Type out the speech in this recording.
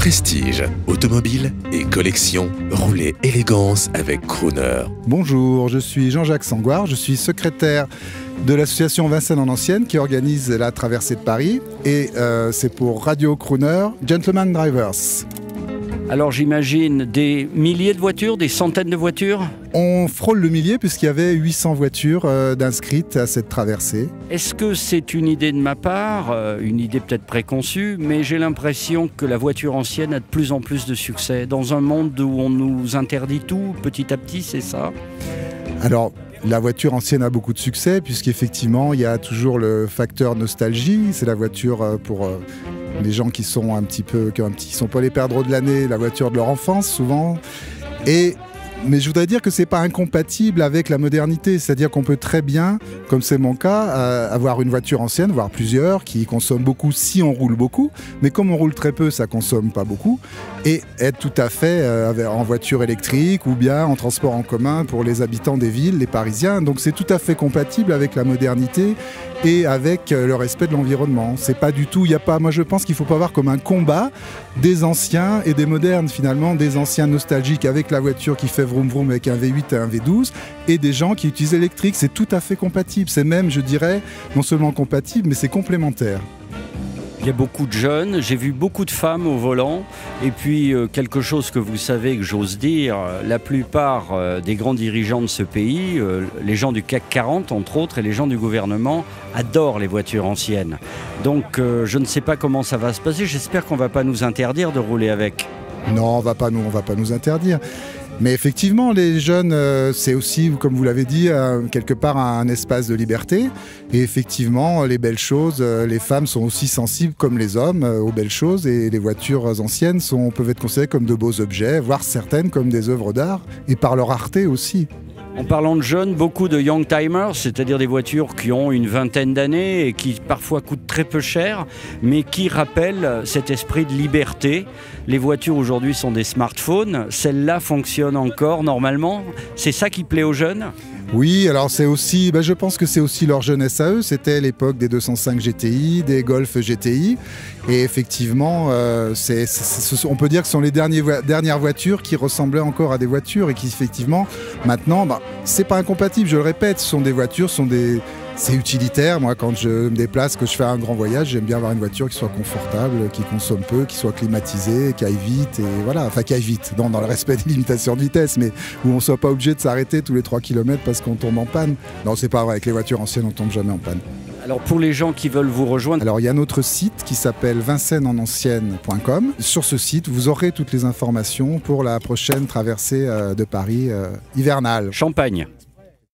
Prestige, automobile et collection, roulez élégance avec Crooner. Bonjour, je suis Jean-Jacques Sangoire, je suis secrétaire de l'association Vincennes en Ancienne qui organise la traversée de Paris et c'est pour Radio Crooner, Gentleman Drivers. Alors j'imagine des milliers de voitures, des centaines de voitures? On frôle le millier puisqu'il y avait 800 voitures d'inscrites à cette traversée. Est-ce que c'est une idée de ma part, une idée peut-être préconçue, mais j'ai l'impression que la voiture ancienne a de plus en plus de succès dans un monde où on nous interdit tout petit à petit, c'est ça? Alors, la voiture ancienne a beaucoup de succès puisqu'effectivement il y a toujours le facteur nostalgie, c'est la voiture pour les gens qui sont un petit peu, qui sont pas les perdreaux de l'année, la voiture de leur enfance souvent. Mais je voudrais dire que c'est pas incompatible avec la modernité, c'est-à-dire qu'on peut très bien, comme c'est mon cas, avoir une voiture ancienne, voire plusieurs, qui consomment beaucoup si on roule beaucoup, mais comme on roule très peu, ça consomme pas beaucoup, et être tout à fait en voiture électrique ou bien en transport en commun pour les habitants des villes, les Parisiens. Donc c'est tout à fait compatible avec la modernité et avec le respect de l'environnement. C'est pas du tout, il y a pas, moi je pense qu'il faut pas voir comme un combat des anciens et des modernes finalement, des anciens nostalgiques avec la voiture qui fait vroom vroom avec un V8 et un V12 et des gens qui utilisent l'électrique. C'est tout à fait compatible, c'est même, je dirais, non seulement compatible mais c'est complémentaire. Il y a beaucoup de jeunes, j'ai vu beaucoup de femmes au volant et puis quelque chose que vous savez, que j'ose dire, la plupart des grands dirigeants de ce pays, les gens du CAC 40 entre autres et les gens du gouvernement adorent les voitures anciennes. Donc je ne sais pas comment ça va se passer, j'espère qu'on ne va pas nous interdire de rouler avec. Non, on va pas nous interdire. Mais effectivement, les jeunes, c'est aussi, comme vous l'avez dit, quelque part un espace de liberté. Et effectivement, les belles choses, les femmes sont aussi sensibles comme les hommes aux belles choses. Et les voitures anciennes peuvent être considérées comme de beaux objets, voire certaines comme des œuvres d'art, et par leur rareté aussi. En parlant de jeunes, beaucoup de young timers, c'est-à-dire des voitures qui ont une vingtaine d'années et qui parfois coûtent très peu cher, mais qui rappellent cet esprit de liberté. Les voitures aujourd'hui sont des smartphones, celles-là fonctionnent encore normalement. C'est ça qui plaît aux jeunes ? Oui, alors c'est aussi, je pense que c'est aussi leur jeunesse à eux. C'était l'époque des 205 GTI, des Golf GTI. Et effectivement, on peut dire que ce sont les dernières voitures qui ressemblaient encore à des voitures et qui effectivement, maintenant, c'est pas incompatible, je le répète, ce sont des voitures, c'est utilitaire. Moi, quand je me déplace, que je fais un grand voyage, j'aime bien avoir une voiture qui soit confortable, qui consomme peu, qui soit climatisée, qui aille vite, et voilà, enfin qui aille vite, dans le respect des limitations de vitesse, mais où on ne soit pas obligé de s'arrêter tous les 3 km parce qu'on tombe en panne. Non, c'est pas vrai, avec les voitures anciennes, on tombe jamais en panne. Alors pour les gens qui veulent vous rejoindre... Alors il y a notre site qui s'appelle vincenneenancienne.com. Sur ce site, vous aurez toutes les informations pour la prochaine traversée de Paris hivernale. Champagne.